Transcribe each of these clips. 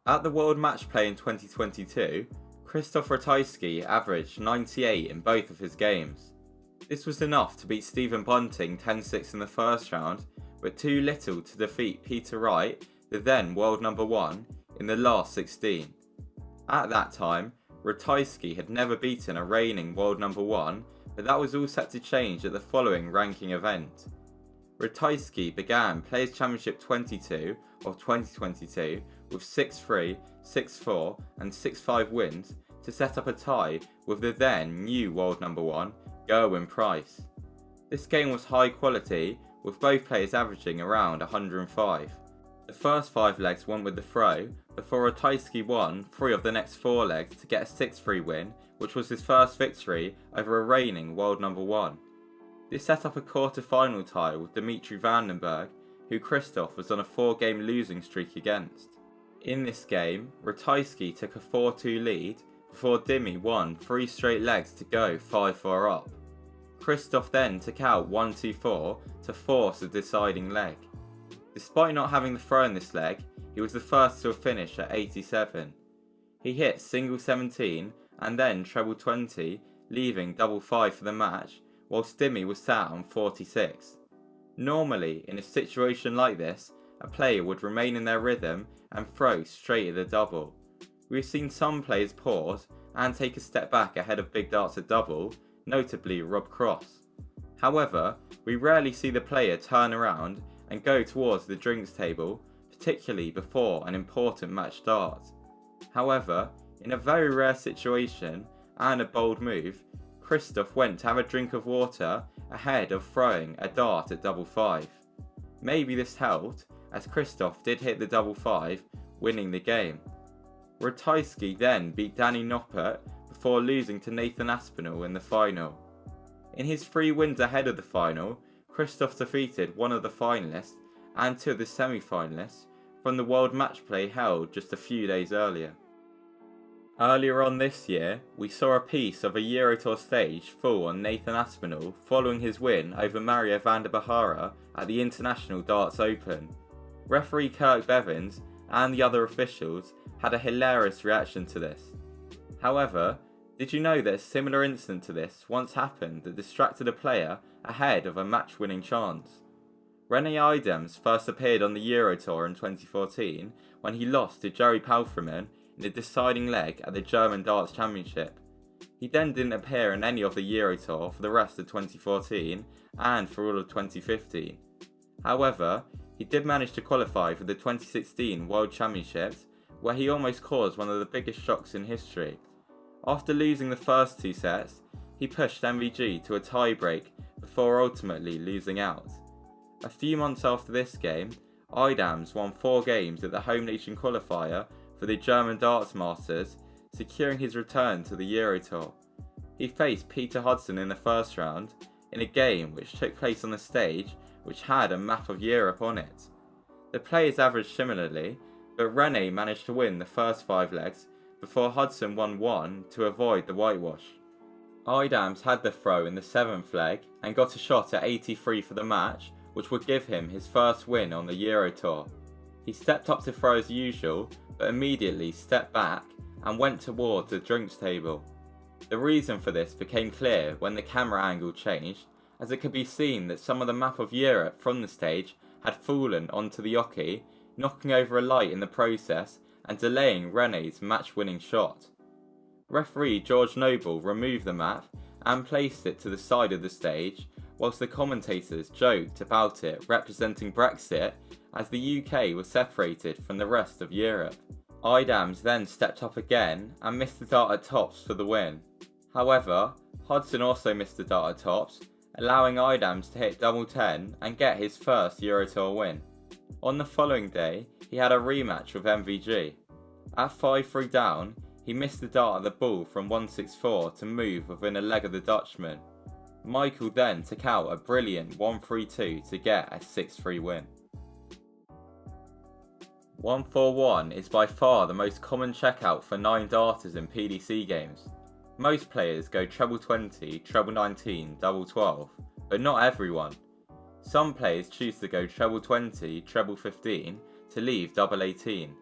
At the World Match Play in 2022, Krzysztof Ratajski averaged 98 in both of his games. This was enough to beat Stephen Bunting 10-6 in the first round, but too little to defeat Peter Wright, the then world number 1, in the last 16. At that time, Ratajski had never beaten a reigning world number 1, but that was all set to change at the following ranking event. Ratajski began Players Championship 22 of 2022 with 6-3, 6-4 and 6-5 wins to set up a tie with the then new world number 1, Gerwyn Price. This game was high quality, with both players averaging around 105. The first 5 legs went with the throw, before Ratajski won 3 of the next 4 legs to get a 6-3 win, which was his first victory over a reigning world number 1. This set up a quarter-final tie with Dimitri Vandenberg, who Krzysztof was on a 4-game losing streak against. In this game, Ratajski took a 4-2 lead before Dimi won 3 straight legs to go 5-4 up. Krzysztof then took out 1-2-4 to force a deciding leg. Despite not having the throw in this leg, he was the first to finish at 87. He hit single 17 and then treble 20, leaving double 5 for the match, whilst Dimi was sat on 46. Normally, in a situation like this, a player would remain in their rhythm and throw straight at the double. We've seen some players pause and take a step back ahead of big darts at double, notably Rob Cross. However, we rarely see the player turn around and go towards the drinks table, particularly before an important match starts. However, in a very rare situation and a bold move, Krzysztof went to have a drink of water ahead of throwing a dart at double 5. Maybe this helped, as Krzysztof did hit the double 5, winning the game. Ratajski then beat Danny Noppert before losing to Nathan Aspinall in the final. In his 3 wins ahead of the final, Krzysztof defeated one of the finalists and 2 of the semi-finalists from the World Match Play held just a few days earlier. Earlier on this year, we saw a piece of a Eurotour stage fall on Nathan Aspinall following his win over Mario van der Bahara at the International Darts Open. Referee Kirk Bevins and the other officials had a hilarious reaction to this. However, did you know that a similar incident to this once happened that distracted a player ahead of a match-winning chance? Rene Idams first appeared on the Eurotour in 2014 when he lost to Jerry Palfreman in the deciding leg at the German Darts Championship. He then didn't appear in any of the Eurotour for the rest of 2014 and for all of 2015. However, he did manage to qualify for the 2016 World Championships, where he almost caused one of the biggest shocks in history. After losing the first 2 sets, he pushed MVG to a tie-break before ultimately losing out. A few months after this game, Idams won 4 games at the Home Nation qualifier for the German Darts Masters, securing his return to the Eurotour. He faced Peter Hudson in the first round, in a game which took place on a stage which had a map of Europe on it. The players averaged similarly, but Rene managed to win the first 5 legs before Hudson won 1 to avoid the whitewash. Idams had the throw in the 7th leg and got a shot at 83 for the match, which would give him his first win on the Eurotour. He stepped up to throw as usual, but immediately stepped back and went towards the drinks table. The reason for this became clear when the camera angle changed, as it could be seen that some of the map of Europe from the stage had fallen onto the oche, knocking over a light in the process and delaying Rene's match-winning shot. Referee George Noble removed the map and placed it to the side of the stage, whilst the commentators joked about it representing Brexit, as the UK was separated from the rest of Europe. Idams then stepped up again and missed the dart at tops for the win. However, Hudson also missed the dart at tops, allowing Idams to hit double 10 and get his first Eurotour win. On the following day, he had a rematch with MVG. At 5-3 down, he missed the dart at the ball from 164 to move within a leg of the Dutchman. Michael then took out a brilliant 1-3-2 to get a 6-3 win. 1-4-1 is by far the most common checkout for 9 darters in PDC games. Most players go treble 20, treble 19, double 12, but not everyone. Some players choose to go treble 20, treble 15 to leave double 18.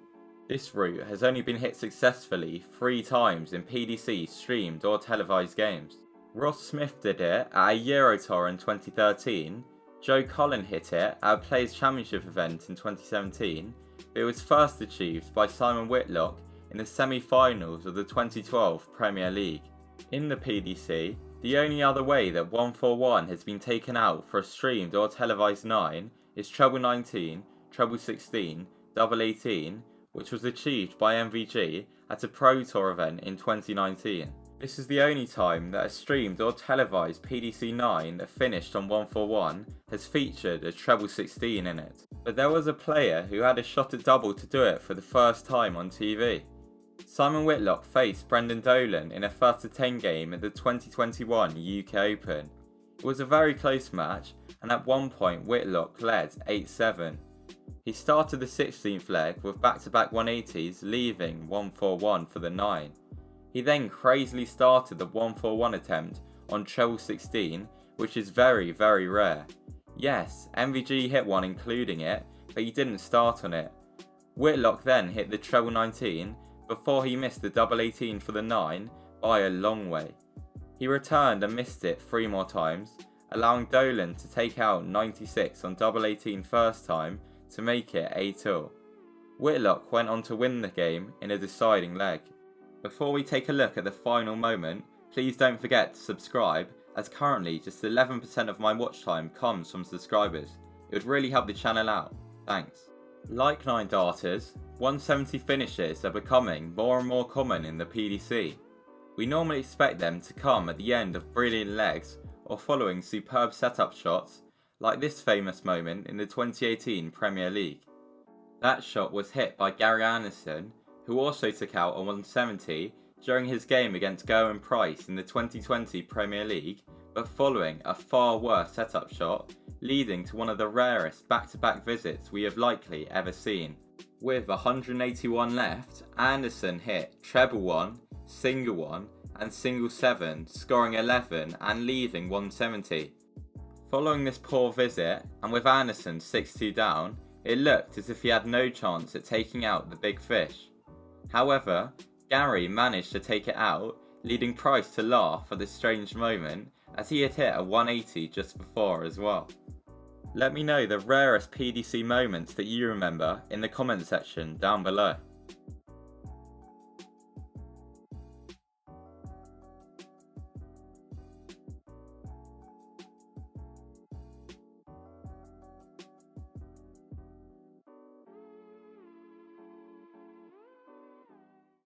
This route has only been hit successfully 3 times in PDC streamed or televised games. Ross Smith did it at a Euro Tour in 2013, Joe Cullen hit it at a Players Championship event in 2017, but it was first achieved by Simon Whitlock in the semi-finals of the 2012 Premier League. In the PDC, the only other way that 141 has been taken out for a streamed or televised 9 is treble 19, treble 16, double 18, which was achieved by MVG at a Pro Tour event in 2019. This is the only time that a streamed or televised PDC 9 that finished on 141 has featured a treble 16 in it. But there was a player who had a shot at double to do it for the first time on TV. Simon Whitlock faced Brendan Dolan in a 1-10 game at the 2021 UK Open. It was a very close match, and at one point Whitlock led 8-7. He started the 16th leg with back-to-back 180s, leaving 141 for the 9. He then crazily started the 141 attempt on treble 16, which is very, very rare. Yes, MVG hit one including it, but he didn't start on it. Whitlock then hit the treble 19 before he missed the double 18 for the 9 by a long way. He returned and missed it 3 more times, allowing Dolan to take out 96 on double 18 first time to make it 8-all. Whitlock went on to win the game in a deciding leg. Before we take a look at the final moment, please don't forget to subscribe, as currently just 11% of my watch time comes from subscribers. It would really help the channel out. Thanks. Like 9 darters, 170 finishes are becoming more and more common in the PDC. We normally expect them to come at the end of brilliant legs or following superb setup shots, like this famous moment in the 2018 Premier League. That shot was hit by Gary Anderson, who also took out a 170 during his game against Gerwyn Price in the 2020 Premier League, but following a far worse setup shot, leading to one of the rarest back-to-back visits we have likely ever seen. With 181 left, Anderson hit treble 1, single 1 and single 7, scoring 11 and leaving 170. Following this poor visit, and with Anderson 6-2 down, it looked as if he had no chance at taking out the big fish. However, Gary managed to take it out, leading Price to laugh at this strange moment as he had hit a 180 just before as well. Let me know the rarest PDC moments that you remember in the comment section down below.